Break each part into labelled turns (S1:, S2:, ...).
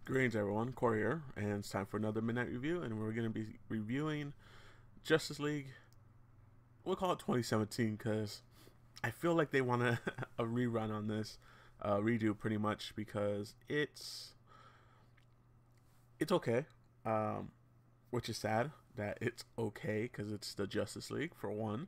S1: Greetings, everyone. Corey here, and it's time for another midnight review. And we're going to be reviewing Justice League. We'll call it 2017 because I feel like they want a rerun on this, redo pretty much because it's okay, which is sad that it's okay because it's the Justice League for one,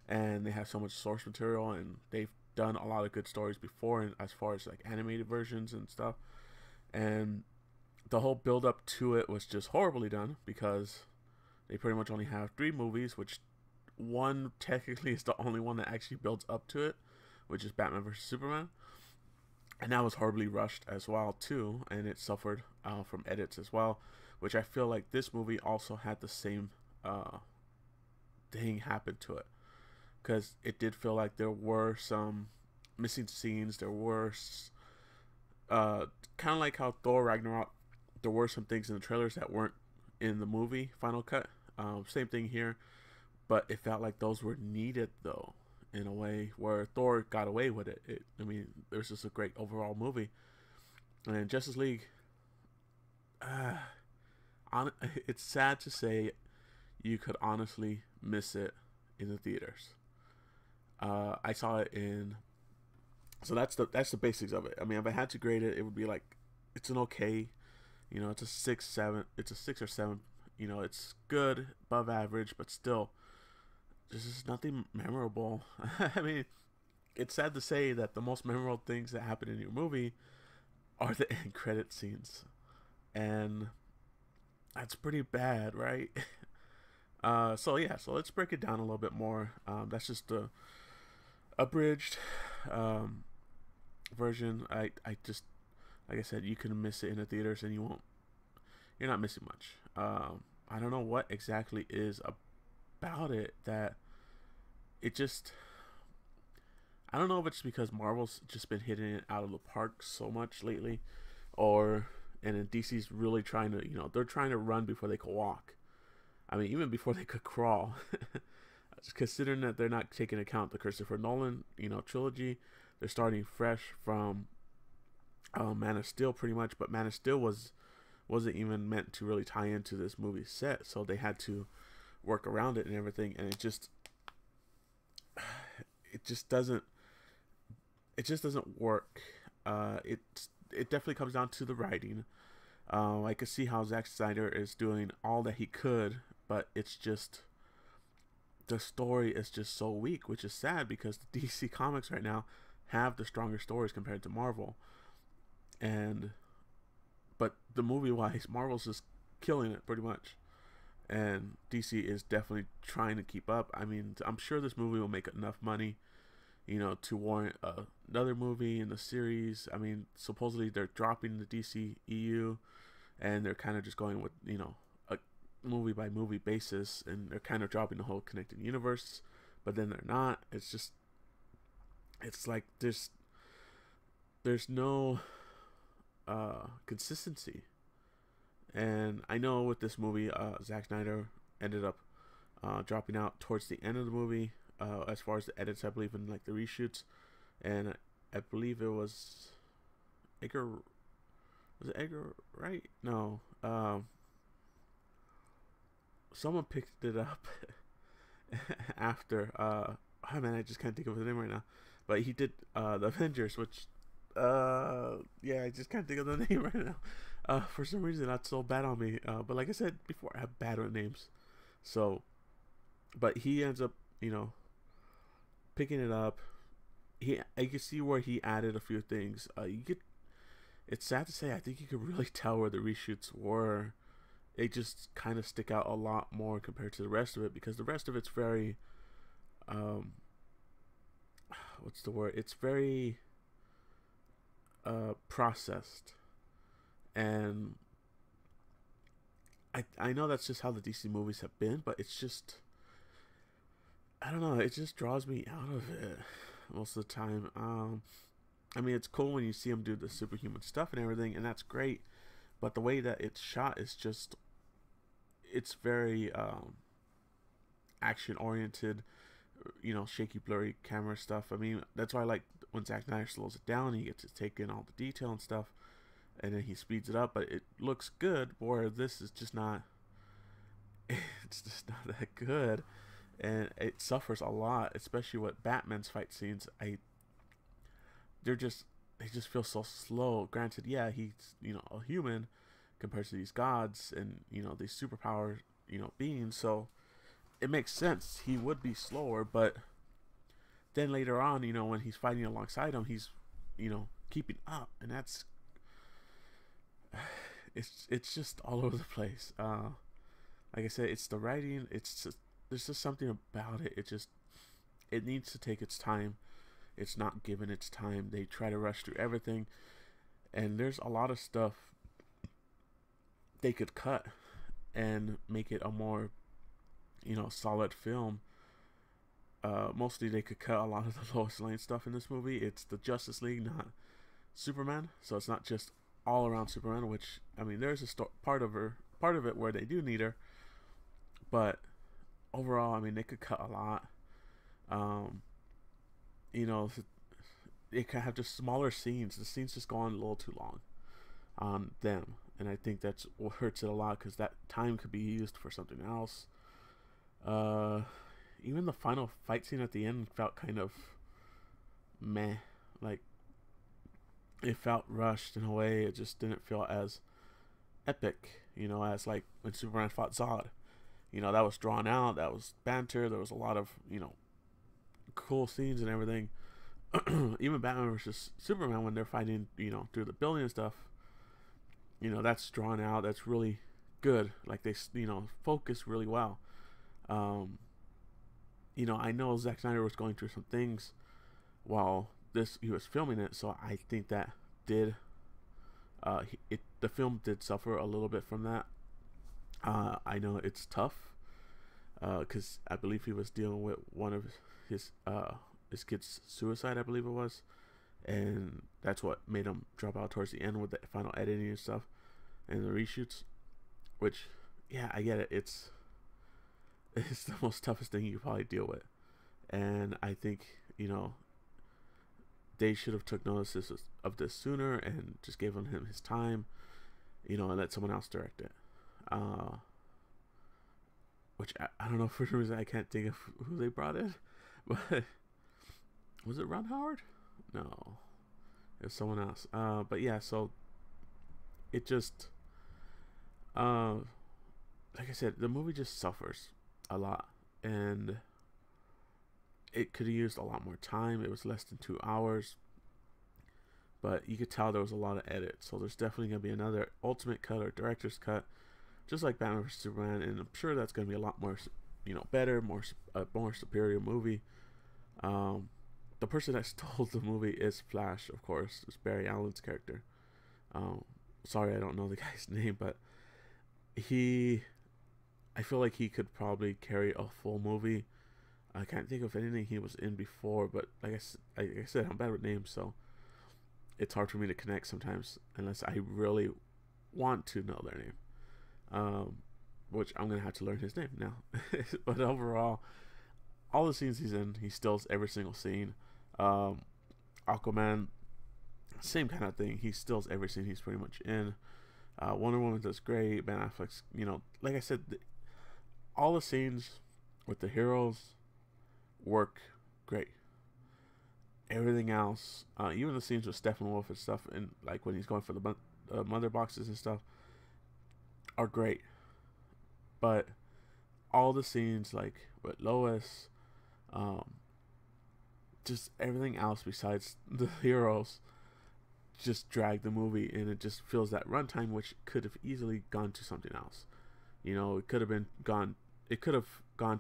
S1: and they have so much source material and they've done a lot of good stories before, and as far as like animated versions and stuff, and the whole build up to it was just horribly done because they pretty much only have 3 movies, which one technically is the only one that actually builds up to it, which is Batman vs Superman, and that was horribly rushed as well too, and it suffered from edits as well, which I feel like this movie also had the same thing happen to it, because it did feel like there were some missing scenes. There were kind of like how Thor Ragnarok, there were some things in the trailers that weren't in the movie final cut. Same thing here, but it felt like those were needed though, in a way where Thor got away with it. I mean, it was just a great overall movie. And Justice League, it's sad to say you could honestly miss it in the theaters. I saw it in, so that's the basics of it. I mean, if I had to grade it, it would be like it's an okay, it's a 6-7. It's a 6 or 7. It's good, above average, but still, there's just nothing memorable. I mean, it's sad to say that the most memorable things that happen in your movie are the end credit scenes, and that's pretty bad, right? So yeah, so let's break it down a little bit more. That's just the abridged version. I just, like I said, you can miss it in the theaters and you're not missing much. I don't know what exactly is about it that it just, I don't know if it's because Marvel's just been hitting it out of the park so much lately, and then DC's really trying to, they're trying to run before they could walk. I mean, even before they could crawl. Considering that they're not taking account the Christopher Nolan, trilogy, they're starting fresh from Man of Steel pretty much, but Man of Steel wasn't even meant to really tie into this movie set, so they had to work around it and everything, and it just doesn't work. It definitely comes down to the writing. I could see how Zack Snyder is doing all that he could, but it's just, the story is just so weak, which is sad because the DC comics right now have the stronger stories compared to Marvel. But the movie wise, Marvel's just killing it pretty much, and DC is definitely trying to keep up. I mean, I'm sure this movie will make enough money, to warrant another movie in the series. I mean, supposedly they're dropping the DCEU, and they're kind of just going with, a movie by movie basis, and they're kind of dropping the whole connected universe, but then they're not. It's like there's no consistency. And I know with this movie, Zack Snyder ended up dropping out towards the end of the movie, as far as the edits, I believe, in like the reshoots, and I believe it was Edgar. Was it Edgar Wright? No. Someone picked it up after. Oh man, I just can't think of his name right now. But he did the Avengers, which yeah, I just can't think of the name right now. For some reason, that's so bad on me. But like I said before, I have bad with names. So, but he ends up, picking it up. I can see where he added a few things. It's sad to say, I think you could really tell where the reshoots were. They just kind of stick out a lot more compared to the rest of it, because the rest of it's very, what's the word? It's very processed, and I know that's just how the DC movies have been, but it's just, I don't know, it just draws me out of it most of the time. I mean, it's cool when you see him do the superhuman stuff and everything, and that's great, but the way that it's shot is just, it's very action oriented, shaky, blurry camera stuff. I mean, that's why I like when Zack Snyder slows it down and you get to take in all the detail and stuff. and then he speeds it up, but it looks good. Where this is just not, it's just not that good, and it suffers a lot, especially with Batman's fight scenes. They're just they just feel so slow. Granted, yeah, he's a human compared to these gods and these superpower beings, so it makes sense he would be slower. But then later on, when he's fighting alongside him, he's keeping up, and that's it's just all over the place. Like I said, it's the writing. It's just, there's just something about it. It needs to take its time. It's not given its time. They try to rush through everything, and there's a lot of stuff they could cut and make it a more solid film. Mostly they could cut a lot of the Lois Lane stuff in this movie. It's the Justice League, not Superman, so it's not just all around Superman. Which, I mean, there's a part of it where they do need her, but overall, I mean, they could cut a lot. They could have just smaller scenes. The scenes just go on a little too long on them, and I think that's what hurts it a lot, because that time could be used for something else. Even the final fight scene at the end felt kind of meh. Like, it felt rushed in a way. It just didn't feel as epic, as like when Superman fought Zod. That was drawn out. That was banter. There was a lot of, cool scenes and everything. Even Batman versus Superman, when they're fighting, through the building and stuff, that's drawn out. That's really good. Like, they, focus really well. I know Zack Snyder was going through some things while he was filming it, so I think that the film did suffer a little bit from that. I know it's tough, because I believe he was dealing with one of his kid's suicide, I believe it was, and that's what made him drop out towards the end with the final editing and stuff and the reshoots. Which, yeah, I get it. It's the most toughest thing you could probably deal with, and I think they should have took notice of this sooner and just given him his time, and let someone else direct it. Which I don't know, for some reason I can't think of who they brought in, but was it Ron Howard? No, it was someone else. But yeah, so it just, like I said, the movie just suffers a lot, and it could have used a lot more time. It was less than 2 hours, but you could tell there was a lot of edits. So there's definitely gonna be another ultimate cut or director's cut, just like Batman vs Superman, and I'm sure that's gonna be a lot more, better, more superior movie. The person that stole the movie is Flash, of course. It's Barry Allen's character. Sorry, I don't know the guy's name, but I feel like he could probably carry a full movie. I can't think of anything he was in before, but like I said, I'm bad with names, so it's hard for me to connect sometimes unless I really want to know their name. Which I'm gonna have to learn his name now. But overall, all the scenes he's in, he steals every single scene. Aquaman, same kind of thing. He steals every scene he's pretty much in. Wonder Woman does great. Ben Affleck's, like I said, all the scenes with the heroes work great. Everything else, even the scenes with Steppenwolf and stuff, and like when he's going for the mother boxes and stuff, are great. But all the scenes, like with Lois, just everything else besides the heroes, just drag the movie, and it just feels that runtime, which could have easily gone to something else. It could have gone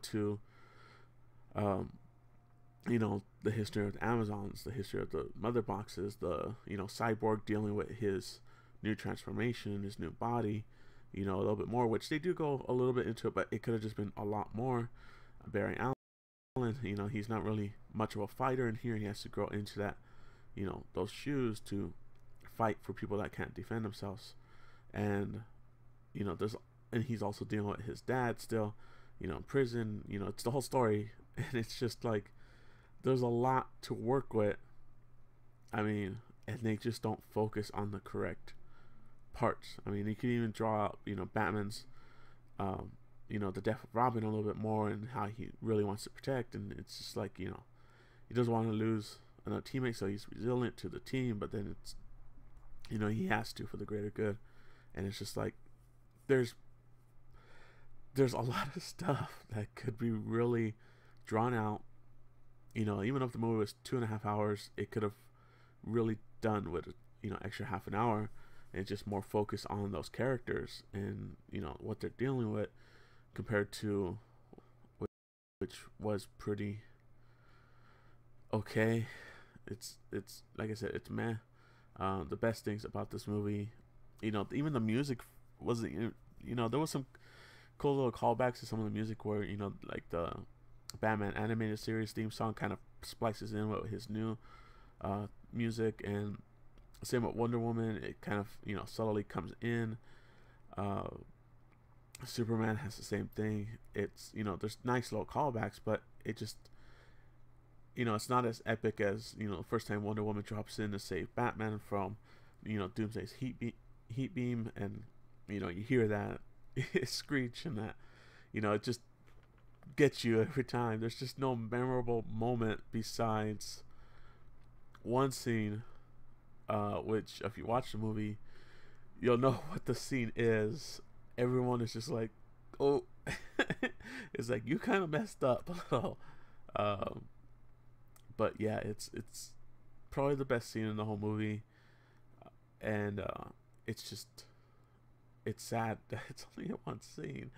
S1: to, the history of the Amazons, the history of the mother boxes, the, Cyborg dealing with his new transformation, his new body, a little bit more, which they do go a little bit into it, but it could have just been a lot more. Barry Allen, he's not really much of a fighter in here. He has to grow into that, those shoes to fight for people that can't defend themselves. And, and he's also dealing with his dad still, in prison. It's the whole story. And it's just like, there's a lot to work with. I mean, and they just don't focus on the correct parts. I mean, you can even draw out, Batman's, um, the death of Robin a little bit more and how he really wants to protect. And it's just like, he doesn't want to lose another teammate, so he's resilient to the team. But then it's, he has to for the greater good. And it's just like there's a lot of stuff that could be really drawn out. Even if the movie was 2.5 hours, it could have really done with extra half an hour and just more focus on those characters and what they're dealing with compared to which was pretty okay. It's like I said, it's meh. The best things about this movie, even the music wasn't. There was some cool little callbacks to some of the music where like the Batman animated series theme song kind of splices in with his new music, and same with Wonder Woman. It kind of subtly comes in. Superman has the same thing. It's there's nice little callbacks, but it just it's not as epic as the first time Wonder Woman drops in to save Batman from Doomsday's heat beam, and you hear that screech, and that it just gets you every time. There's just no memorable moment besides one scene, which if you watch the movie, you'll know what the scene is. Everyone is just like, oh, it's like, you kind of messed up a little. But yeah, it's probably the best scene in the whole movie, and it's sad that it's only one scene.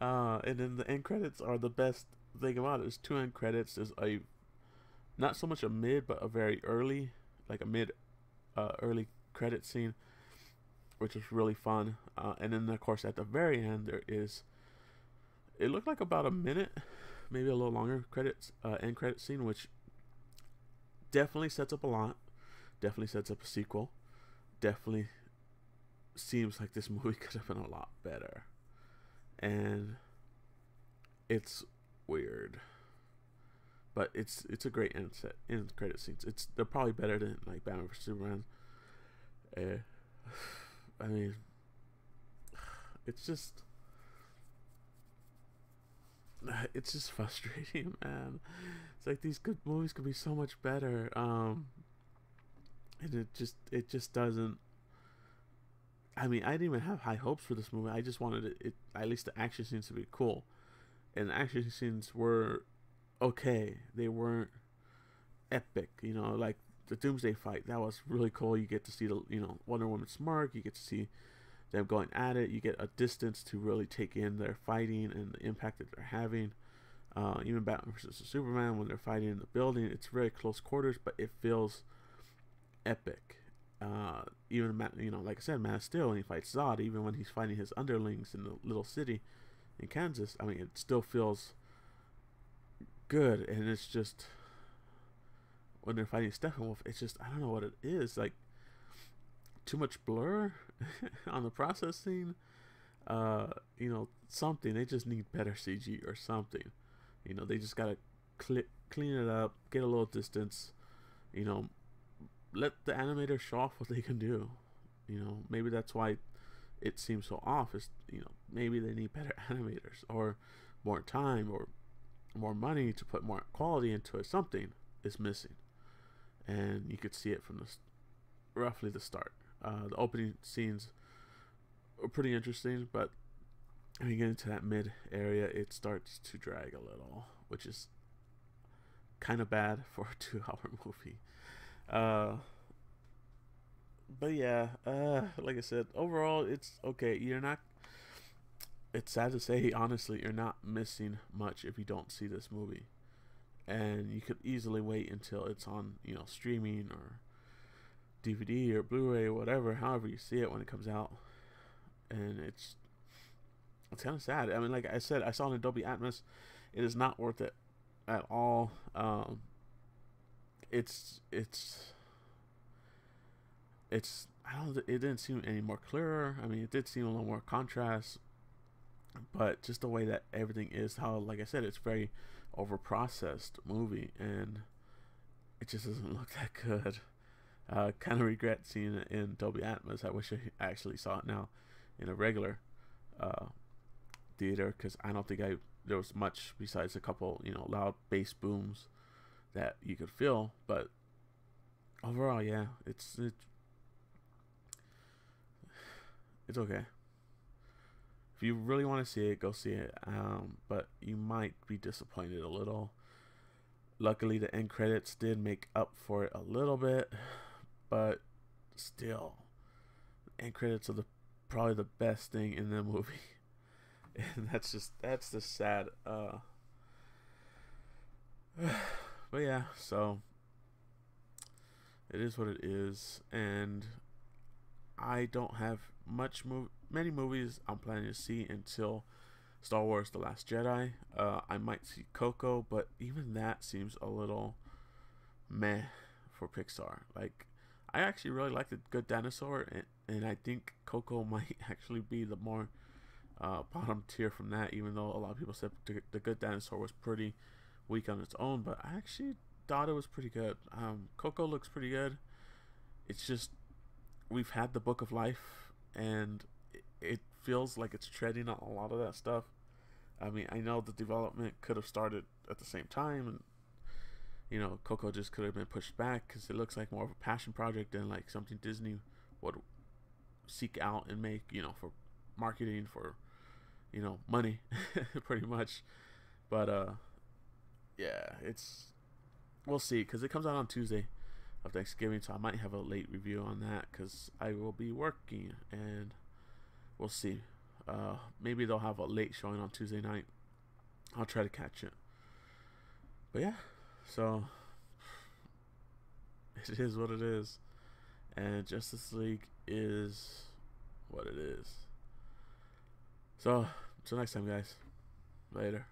S1: And then the end credits are the best thing about it. There's 2 end credits. There's a not so much a mid, but a very early, like a early credit scene, which is really fun. And then of course at the very end there is, it looked like about a minute, maybe a little longer end credit scene, which definitely sets up a lot. Definitely sets up a sequel. Definitely seems like this movie could have been a lot better. And it's weird, but it's a great end credit scenes. They're probably better than like Batman vs Superman. I mean, it's just frustrating, man. It's like these good movies could be so much better, and it just doesn't. I mean, I didn't even have high hopes for this movie. I just wanted it at least the action scenes to be cool, and the action scenes were okay. They weren't epic, like the Doomsday fight. That was really cool. You get to see the Wonder Woman smirk. You get to see them going at it. You get a distance to really take in their fighting and the impact that they're having. Even Batman vs Superman, when they're fighting in the building, it's very close quarters, but it feels epic. Even like I said, Man of Steel, when he fights Zod, even when he's fighting his underlings in the little city in Kansas, I mean, it still feels good. And it's just when they're fighting Steppenwolf, it's just, I don't know what it is, like too much blur on the processing. Something. They just need better CG or something. They just gotta clean it up, get a little distance. Let the animators show off what they can do. Maybe that's why it seems so off. Is maybe they need better animators or more time or more money to put more quality into it. Something is missing, and you could see it from roughly the start. The opening scenes are pretty interesting, but when you get into that mid area, it starts to drag a little, which is kind of bad for a 2-hour movie. But yeah, like I said, overall it's okay. It's sad to say, honestly, you're not missing much if you don't see this movie, and you could easily wait until it's on streaming or DVD or Blu-ray or whatever, however you see it when it comes out. And it's kind of sad. I mean, like I said, I saw it in Dolby Atmos. It is not worth it at all. It's I don't. It didn't seem any more clearer. I mean, it did seem a little more contrast, but just the way that everything is, how, like I said, it's very over processed movie, and it just doesn't look that good. Kind of regret seeing it in Dolby Atmos. I wish I actually saw it now in a regular uh, theater, because I don't think there was much besides a couple, loud bass booms that you could feel. But overall, yeah, it's okay. If you really want to see it, go see it. But you might be disappointed a little. Luckily, the end credits did make up for it a little bit, but still, end credits are probably the best thing in the movie, and that's the sad. But yeah, so it is what it is, and I don't have many movies I'm planning to see until Star Wars: The Last Jedi. I might see Coco, but even that seems a little meh for Pixar. Like, I actually really like The Good Dinosaur, and I think Coco might actually be the more bottom tier from that, even though a lot of people said The Good Dinosaur was pretty weak on its own, but I actually thought it was pretty good. Coco looks pretty good. It's just, we've had the Book of Life, and it feels like it's treading on a lot of that stuff. I mean, I know the development could have started at the same time, and Coco just could have been pushed back because it looks like more of a passion project than like something Disney would seek out and make, for marketing, for money, pretty much. But yeah, we'll see, because it comes out on Tuesday of Thanksgiving, so I might have a late review on that because I will be working, and we'll see. Maybe they'll have a late showing on Tuesday night. I'll try to catch it. But yeah, so it is what it is, and Justice League is what it is. So until next time, guys. Later.